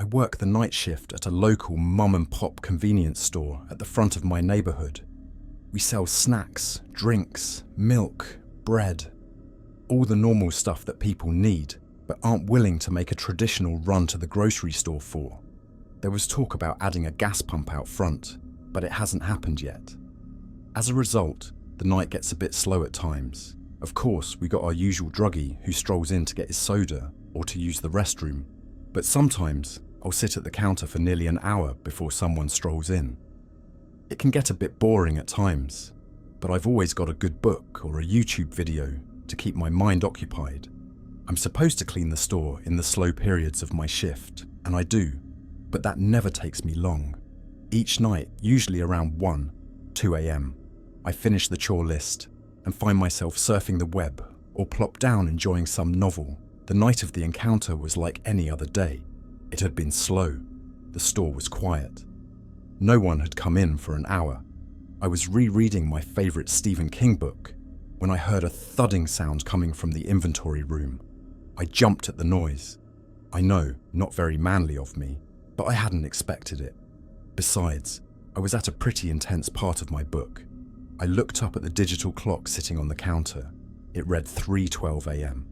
I work the night shift at a local mum-and-pop convenience store at the front of my neighbourhood. We sell snacks, drinks, milk, bread, all the normal stuff that people need but aren't willing to make a traditional run to the grocery store for. There was talk about adding a gas pump out front, but it hasn't happened yet. As a result, the night gets a bit slow at times. Of course, we got our usual druggie who strolls in to get his soda or to use the restroom, but sometimes I'll sit at the counter for nearly an hour before someone strolls in. It can get a bit boring at times, but I've always got a good book or a YouTube video to keep my mind occupied. I'm supposed to clean the store in the slow periods of my shift, and I do, but that never takes me long. Each night, usually around 1, 2 a.m, I finish the chore list and find myself surfing the web or plop down enjoying some novel. The night of the encounter was like any other day. It had been slow. The store was quiet. No one had come in for an hour. I was rereading my favourite Stephen King book when I heard a thudding sound coming from the inventory room. I jumped at the noise. I know, not very manly of me, but I hadn't expected it. Besides, I was at a pretty intense part of my book. I looked up at the digital clock sitting on the counter. It read 3:12 a.m.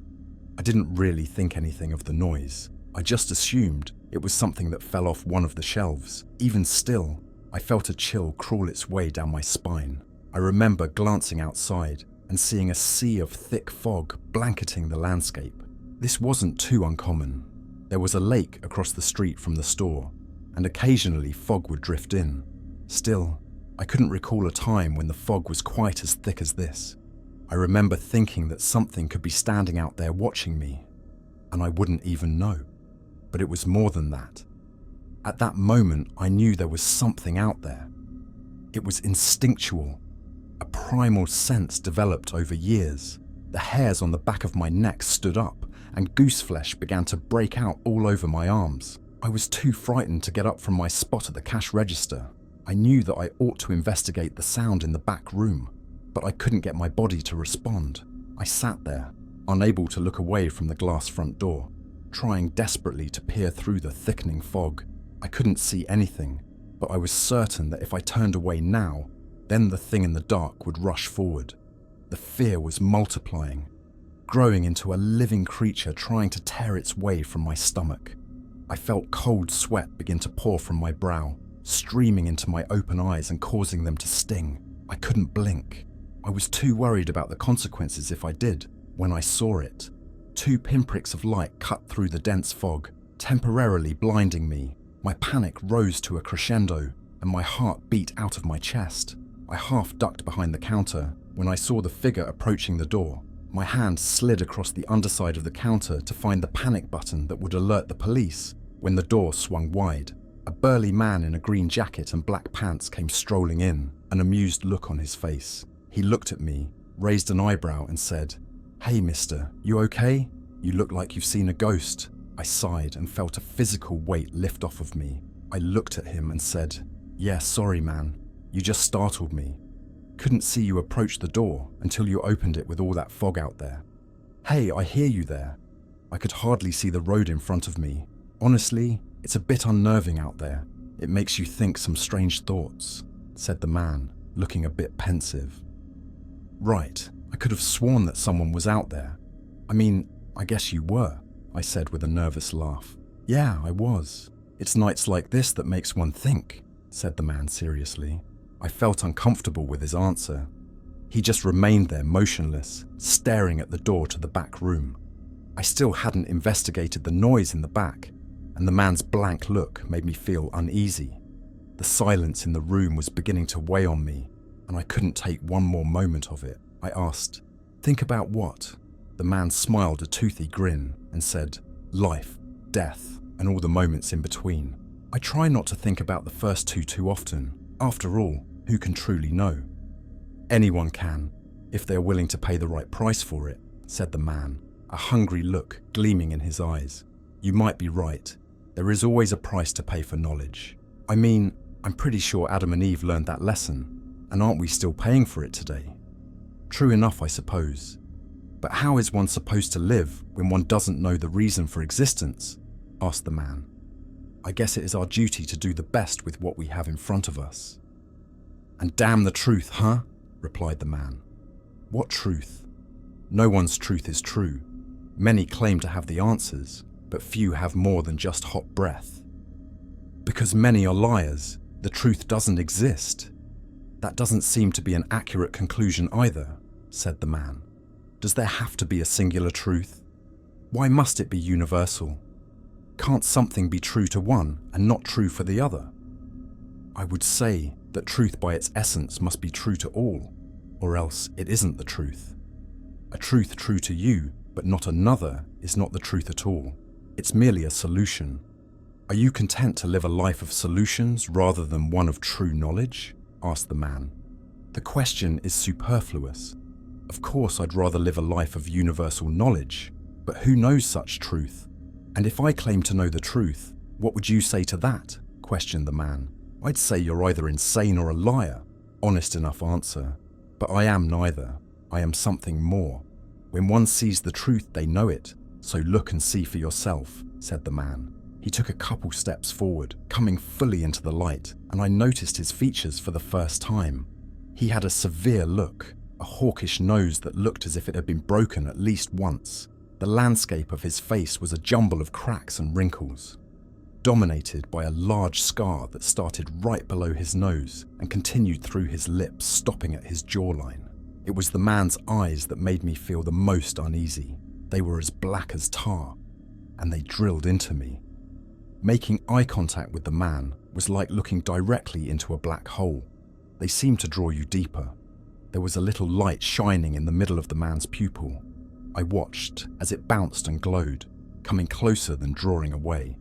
I didn't really think anything of the noise. I just assumed it was something that fell off one of the shelves. Even still, I felt a chill crawl its way down my spine. I remember glancing outside and seeing a sea of thick fog blanketing the landscape. This wasn't too uncommon. There was a lake across the street from the store, and occasionally fog would drift in. Still, I couldn't recall a time when the fog was quite as thick as this. I remember thinking that something could be standing out there watching me, and I wouldn't even know. But it was more than that. At that moment, I knew there was something out there. It was instinctual, a primal sense developed over years. The hairs on the back of my neck stood up, and gooseflesh began to break out all over my arms. I was too frightened to get up from my spot at the cash register. I knew that I ought to investigate the sound in the back room, but I couldn't get my body to respond. I sat there, unable to look away from the glass front door, trying desperately to peer through the thickening fog. I couldn't see anything, but I was certain that if I turned away now, then the thing in the dark would rush forward. The fear was multiplying, growing into a living creature trying to tear its way from my stomach. I felt cold sweat begin to pour from my brow, streaming into my open eyes and causing them to sting. I couldn't blink. I was too worried about the consequences if I did. When I saw it, 2 pinpricks of light cut through the dense fog, temporarily blinding me. My panic rose to a crescendo, and my heart beat out of my chest. I half ducked behind the counter when I saw the figure approaching the door. My hand slid across the underside of the counter to find the panic button that would alert the police. When the door swung wide, a burly man in a green jacket and black pants came strolling in, an amused look on his face. He looked at me, raised an eyebrow and said, "Hey mister, you okay? You look like you've seen a ghost." I sighed and felt a physical weight lift off of me. I looked at him and said, "Yeah, sorry man, you just startled me. Couldn't see you approach the door until you opened it with all that fog out there." "Hey, I hear you there." I could hardly see the road in front of me. "Honestly, it's a bit unnerving out there. It makes you think some strange thoughts," said the man, looking a bit pensive. "Right, I could have sworn that someone was out there. I mean, I guess you were," I said with a nervous laugh. "Yeah, I was. It's nights like this that makes one think," said the man seriously. I felt uncomfortable with his answer. He just remained there motionless, staring at the door to the back room. I still hadn't investigated the noise in the back, and the man's blank look made me feel uneasy. The silence in the room was beginning to weigh on me, and I couldn't take one more moment of it. I asked, "Think about what?" The man smiled a toothy grin and said, "Life, death, and all the moments in between. I try not to think about the first two too often. After all, who can truly know?" "Anyone can, if they're willing to pay the right price for it," said the man, a hungry look gleaming in his eyes. "You might be right. There is always a price to pay for knowledge. I mean, I'm pretty sure Adam and Eve learned that lesson, and aren't we still paying for it today?" "True enough, I suppose. But how is one supposed to live when one doesn't know the reason for existence?" asked the man. I guess it is our duty to do the best with what we have in front of us." "And damn the truth, huh?" replied the man. "What truth? No one's truth is true. Many claim to have the answers, but few have more than just hot breath. Because many are liars, the truth doesn't exist." "That doesn't seem to be an accurate conclusion either," said the man. "Does there have to be a singular truth? Why must it be universal? Can't something be true to one and not true for the other?" "I would say that truth by its essence must be true to all, or else it isn't the truth. A truth true to you but not another is not the truth at all. It's merely a solution. Are you content to live a life of solutions rather than one of true knowledge?" asked the man. "The question is superfluous. Of course I'd rather live a life of universal knowledge, but who knows such truth? And if I claim to know the truth, what would you say to that?" questioned the man. "I'd say you're either insane or a liar." Honest enough answer. "But I am neither. I am something more. When one sees the truth, they know it, so look and see for yourself," said the man. He took a couple steps forward, coming fully into the light, and I noticed his features for the first time. He had a severe look, a hawkish nose that looked as if it had been broken at least once. The landscape of his face was a jumble of cracks and wrinkles, dominated by a large scar that started right below his nose and continued through his lips, stopping at his jawline. It was the man's eyes that made me feel the most uneasy. They were as black as tar, and they drilled into me. Making eye contact with the man was like looking directly into a black hole. They seemed to draw you deeper. There was a little light shining in the middle of the man's pupil. I watched as it bounced and glowed, coming closer than drawing away.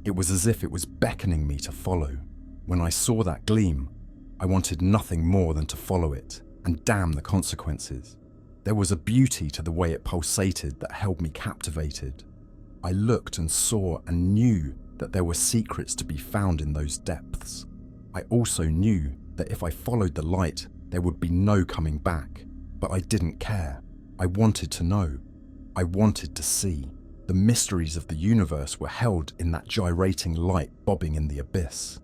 It was as if it was beckoning me to follow. When I saw that gleam, I wanted nothing more than to follow it, and damn the consequences. There was a beauty to the way it pulsated that held me captivated. I looked and saw and knew that there were secrets to be found in those depths. I also knew that if I followed the light, there would be no coming back. But I didn't care. I wanted to know. I wanted to see. The mysteries of the universe were held in that gyrating light bobbing in the abyss.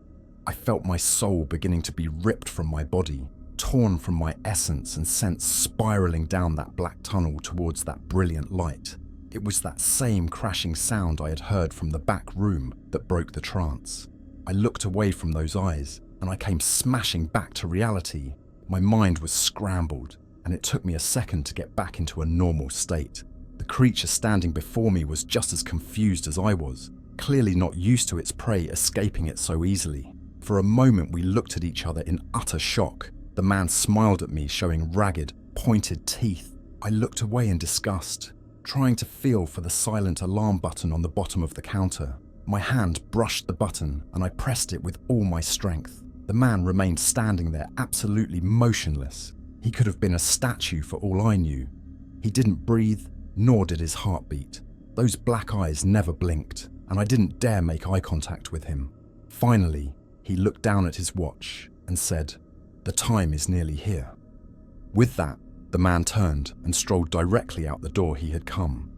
I felt my soul beginning to be ripped from my body, torn from my essence and sent spiraling down that black tunnel towards that brilliant light. It was that same crashing sound I had heard from the back room that broke the trance. I looked away from those eyes and I came smashing back to reality. My mind was scrambled and it took me a second to get back into a normal state. The creature standing before me was just as confused as I was, clearly not used to its prey escaping it so easily. For a moment we looked at each other in utter shock. The man smiled at me, showing ragged, pointed teeth. I looked away in disgust, trying to feel for the silent alarm button on the bottom of the counter. My hand brushed the button and I pressed it with all my strength. The man remained standing there, absolutely motionless. He could have been a statue for all I knew. He didn't breathe, nor did his heart beat. Those black eyes never blinked, and I didn't dare make eye contact with him. Finally, he looked down at his watch and said, "The time is nearly here." With that, the man turned and strolled directly out the door he had come.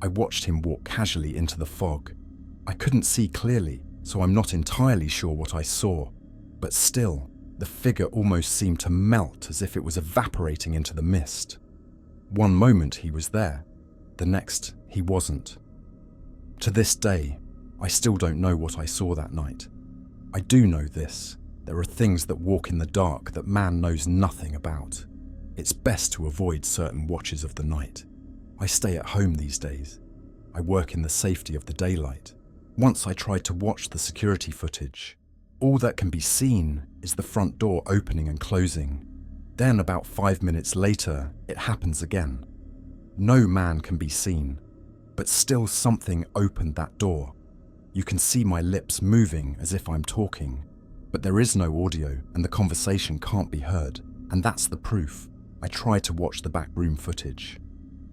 I watched him walk casually into the fog. I couldn't see clearly, so I'm not entirely sure what I saw, but still, the figure almost seemed to melt as if it was evaporating into the mist. One moment he was there, the next he wasn't. To this day, I still don't know what I saw that night. I do know this: there are things that walk in the dark that man knows nothing about. It's best to avoid certain watches of the night. I stay at home these days. I work in the safety of the daylight. Once I tried to watch the security footage. All that can be seen is the front door opening and closing. Then about 5 minutes later, it happens again. No man can be seen, but still something opened that door. You can see my lips moving as if I'm talking, but there is no audio and the conversation can't be heard, and that's the proof. I tried to watch the back room footage.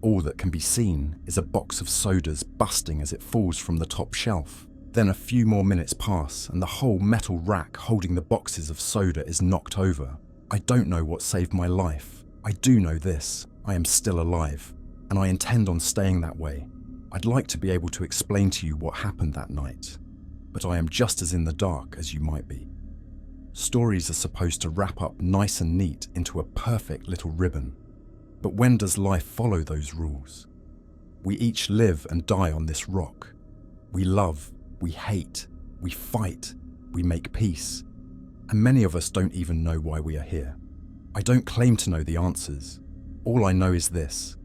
All that can be seen is a box of sodas busting as it falls from the top shelf. Then a few more minutes pass and the whole metal rack holding the boxes of soda is knocked over. I don't know what saved my life. I do know this: I am still alive, and I intend on staying that way. I'd like to be able to explain to you what happened that night. but I am just as in the dark as you might be. Stories are supposed to wrap up nice and neat into a perfect little ribbon. But when does life follow those rules? We each live and die on this rock. We love, we hate, we fight, we make peace. And many of us don't even know why we are here. I don't claim to know the answers. All I know is this: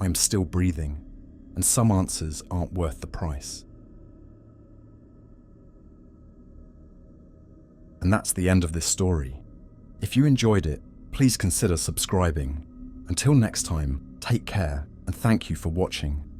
I am still breathing, and some answers aren't worth the price. And that's the end of this story. If you enjoyed it, please consider subscribing. Until next time, take care and thank you for watching.